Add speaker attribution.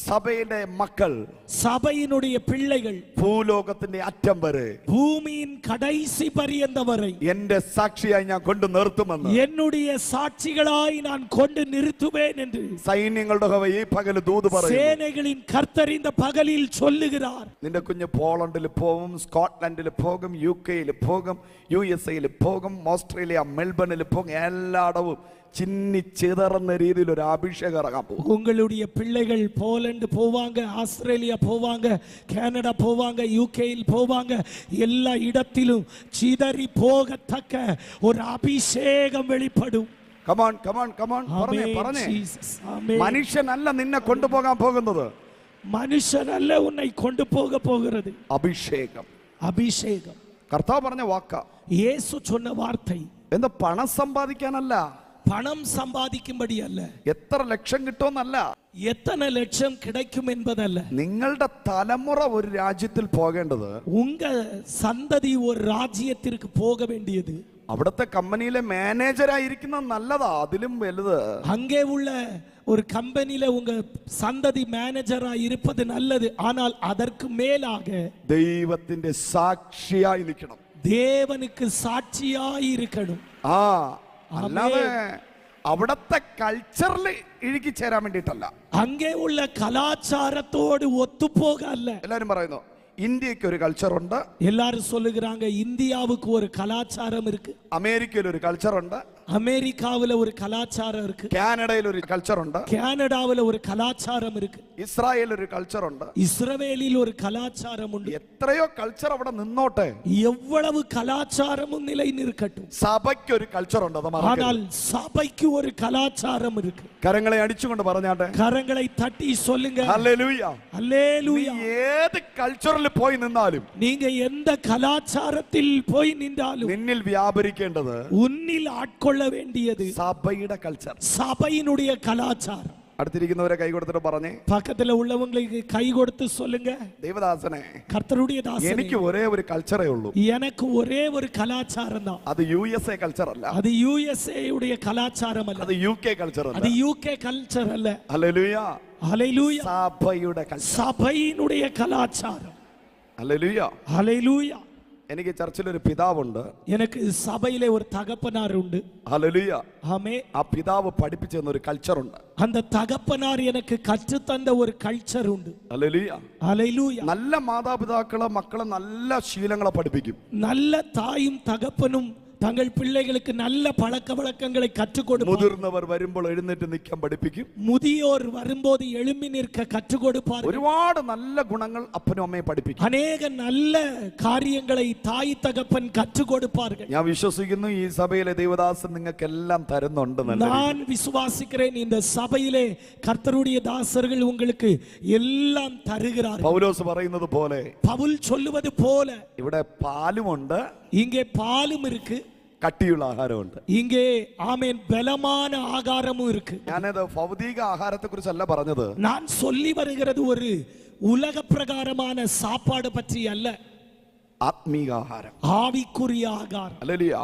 Speaker 1: സഭയുടെ മക്കൾ,
Speaker 2: സഭയിനുடைய പിള്ളകൾ,
Speaker 1: ഭൂലോകത്തിന്റെ അറ്റം വരെ,
Speaker 2: ഭൂമിயின் கடைசி பரியந்தம் வரை
Speaker 1: എന്റെ സാക്ഷിയായി ഞാൻ കൊണ്ട് നിർത്തുമെന്ന്,
Speaker 2: என்னுடைய சாட்சிகளாய் நான் கொண்டு நிறுத்துவேன் என்று
Speaker 1: സൈന്യങ്ങളുടെ യഹോവ ഈ പകൽ ദൂത് പറയുന്നു.
Speaker 2: சேனைகளின் கர்த்தர் இந்த பகலில் சொல்லுகிறார்.
Speaker 1: നിന്റെ കുഞ്ഞ് പോളണ്ടിൽ പോകും, സ്കോട്ട്ലൻഡിൽ പോകും, UK പോകും, USA പോകും, ഓസ്ട്രേലിയ മെൽബണിൽ പോകും. എല്ലായിടവും ചിന്നി ചിതറുന്ന രീതിയിൽ ഒരു അഭിഷേകം ഇറങ്ങാൻ പോകും.
Speaker 2: உங்களுடைய பிள்ளைகள் போலந்து போவாங்க, ஆஸ்திரேலியா போவாங்க, கனடா போவாங்க, UK போவாங்க. எல்லா இடத்திலும் சிதறி போகத்தக்க ஒரு அபிஷேகம் வெளிப்படும்.
Speaker 1: കമോൺ കമോൺ കമോൺ പറഞ്ഞേ പറഞ്ഞേ. മനുഷ്യനല്ല നിന്നെ കൊണ്ടുപോകാൻ പോകുന്നത്,
Speaker 2: മനുഷ്യനല്ല ഉന്നെ കൊണ്ടുപോക പോകുന്നത്.
Speaker 1: അഭിഷേകം.
Speaker 2: അഭിഷേകം
Speaker 1: കർത്താവ് പറഞ്ഞ വാക്കാ,
Speaker 2: യേശു சொன்ன வார்த்தை.
Speaker 1: എന്താ പണം സമ്പാദിക്കാനല്ല,
Speaker 2: പണം സമ്പാദിക്കുമ്പടിയല്ല,
Speaker 1: എത്ര ലക്ഷം കിട്ടുമെന്നല്ല,
Speaker 2: എത്ര ലക്ഷം കിടക്കും എന്നതല്ല.
Speaker 1: നിങ്ങളുടെ തലമുറ ഒരു രാജ്യത്തിൽ പോകേണ്ടത്,
Speaker 2: ഉങ്ക സന്തതി ഒരു രാജ്യത്തിലേക്ക് പോക വേണ്ടിയത്.
Speaker 1: അവിടുത്തെ കമ്പനിയിലെ മാനേജറായിരിക്കുന്നത് നല്ലതാ, അതിലും വലുത്
Speaker 2: അங்கே ഉള്ള ഒരു കമ്പനിയിലെ ഉങ്ക സന്തതി മാനേജറായി ഇരുപ്പത് നല്ലത്. ஆனால் அதற்கு மேலாக
Speaker 1: ദൈവത്തിന്റെ സാക്ഷിയായി നിൽക്കണം,
Speaker 2: ദേവനുക്ക് സാക്ഷിയായി ഇരിക്കണം.
Speaker 1: അല്ലാതെ അവിടത്തെ കൾച്ചറിൽ ഇഴുകി ചേരാൻ വേണ്ടിയിട്ടല്ല,
Speaker 2: അங்கே ഉള്ള കലാചാരത്തോട് ഒത്തുപോകല്ല.
Speaker 1: എല്ലാരും പറയുന്നു ഇന്ത്യക്ക് ഒരു കൾച്ചർ ഉണ്ട്,
Speaker 2: எல்லாரும் சொல்லுகிறாங்க இந்தியாவுக்கு ஒரு கலாச்சாரம் இருக்கு,
Speaker 1: അമേരിക്കയിൽ ഒരു കൾച്ചർ ഉണ്ട്,
Speaker 2: அமெரிக்காவுல ஒரு கலாச்சாரம் இருக்கு,
Speaker 1: കാനഡയിൽ ഒരു കൾച്ചർ ഉണ്ട്,
Speaker 2: கனடாவுல ஒரு கலாச்சாரம் இருக்கு,
Speaker 1: ഇസ്രായേൽ ഒരു കൾച്ചർ ഉണ്ട്,
Speaker 2: இஸ்ரவேலில் ஒரு கலாச்சாரம் உண்டு.
Speaker 1: എത്രയോ കൾച്ചർ അവിടെ നിന്നോട്ടെ,
Speaker 2: எவ்வளவு கலாச்சாரமும் நிலை நிற்கட்டும்,
Speaker 1: സഭയ്ക്ക് ഒരു കൾച്ചർ ഉണ്ട്.
Speaker 2: ஆனால் சபைக்கு ஒரு கலாச்சாரம் இருக்கு.
Speaker 1: കരങ്ങളെ അടിച്ചുകൊണ്ട് പറഞ്ഞാട്ടെ,
Speaker 2: கரங்களை தட்டி சொல்லுங்க
Speaker 1: ഹല്ലേലൂയ
Speaker 2: ഹല്ലേലൂയ.
Speaker 1: ഏത് കൾച്ചറിൽ പോയി നിന്നാലും,
Speaker 2: நீங்க எந்த கலாச்சாரத்தில் போய் நின்றாலும்,
Speaker 1: നിന്നിൽ വ്യാപരിക്കേണ്ടത്,
Speaker 2: உன்னில் ஆட்கொள்ள வேண்டியது
Speaker 1: സഭയുടെ കൾച്ചർ,
Speaker 2: சபையினுடைய கலாச்சாரம்.
Speaker 1: അടുത്തിരിക്കുന്നവരെ കൈ കൊടുത്തിട്ട് പറഞ്ഞേ,
Speaker 2: பக்கத்துல உள்ளவங்களுக்கு கை கொடுத்து சொல்லுங்க,
Speaker 1: ദൈവദാസനെ
Speaker 2: கர்த்தருடைய தாசனே,
Speaker 1: എനിക്ക് ഒരേ ഒരു കൾച്ചറേ ഉള്ളൂ,
Speaker 2: எனக்கு ഒരേ ഒരു കലാചാരം தான்.
Speaker 1: അത് USA കൾച്ചർ അല്ല,
Speaker 2: அது USA உடைய கலாச்சாரம் அல்ல,
Speaker 1: അത് UK കൾച്ചർ അല്ല,
Speaker 2: அது UK കൾച്ചർ அல்ல.
Speaker 1: Hallelujah
Speaker 2: hallelujah.
Speaker 1: സഭയുടെ കൾച്ചർ,
Speaker 2: സഭയിനുடைய കലാചാരം.
Speaker 1: Hallelujah
Speaker 2: hallelujah.
Speaker 1: എനിക്ക് ചർച്ചിലൊരു പിതാവുണ്ട്,
Speaker 2: എനിക്ക് സഭയിലെ ഒരു തകപ്പനാരുണ്ട്.
Speaker 1: ഹല്ലേലൂയ.
Speaker 2: ആമേൻ.
Speaker 1: ആ പിതാവ് പഠിപ്പിച്ചു തന്ന ഒരു കൾച്ചർ ഉണ്ട്,
Speaker 2: அந்த தகப்பனார் எனக்கு கற்று தந்த ஒரு கல்ச்சர் உண்டு.
Speaker 1: ഹല്ലേലൂയ.
Speaker 2: ഹല്ലേലൂയ.
Speaker 1: നല്ല മാതാപിതാക്കളെ മക്കളെ നല്ല ശീലങ്ങളെ പഠിപ്പിക്കും,
Speaker 2: நல்ல தாயும் தகப்பனும் തങ്ങൾ പിള്ളേകൾക്ക് നല്ല പഴക്ക വഴക്കങ്ങളെ കற்றுக் കൊടുക്കും.
Speaker 1: മുതിർന്നവർ വരുമ്പോൾ എഴുന്നേറ്റ് നിൽക്കാൻ പഠിപ്പിക്കും,
Speaker 2: മുതിയോർ വരുമ്പോൾ എഴുമ്പി നിൽക്ക കற்றுக் കൊടുപ്പാർ.
Speaker 1: ഒരുപാട് നല്ല ഗുണങ്ങൾ അപ്പനും അമ്മയെ പഠിപ്പിക്കും,
Speaker 2: അനേക നല്ല കാര്യങ്ങളെ തായ് തകപ്പൻ കற்றுக் കൊടുപ്പാர்கள்.
Speaker 1: ഞാൻ വിശ്വസിക്കുന്നു ഈ സഭയിലെ ദൈവദാസൻ നിങ്ങൾക്ക് എല്ലാം തരുന്നുണ്ട്.
Speaker 2: ഞാൻ വിശ്വസിக்கிறேன் இந்த സഭയിലെ കർത്തരുடைய ദാസர்கள் உங்களுக்கு എല്ലാം തരുகிறார்கள்.
Speaker 1: പൗലോസ് പറയുന്നത് പോലെ,
Speaker 2: പൗൽ ചൊല്ലുவது പോലെ,
Speaker 1: ഇവിടെ പാലുമുണ്ട്,
Speaker 2: ഇங்கே പാലും இருக்கு,
Speaker 1: കട്ടിയുള്ള ആഹാരമുണ്ട്.
Speaker 2: ഇங்கே ആമേൻ ബലமான ആഹാരமும் இருக்கு.
Speaker 1: ഞാനത് ഭൗതിക ആഹാരത്തെ കുറിച്ചല്ല പറഞ്ഞത്,
Speaker 2: நான் சொல்லி வருகிறது ஒரு உலக பிரகாரமான சாப்பாடு பற்றி அல்ல,
Speaker 1: ആത്മീക ആഹാരം,
Speaker 2: ஆவிக்குரிய ஆகாரம்.
Speaker 1: ഹല്ലേലൂയ.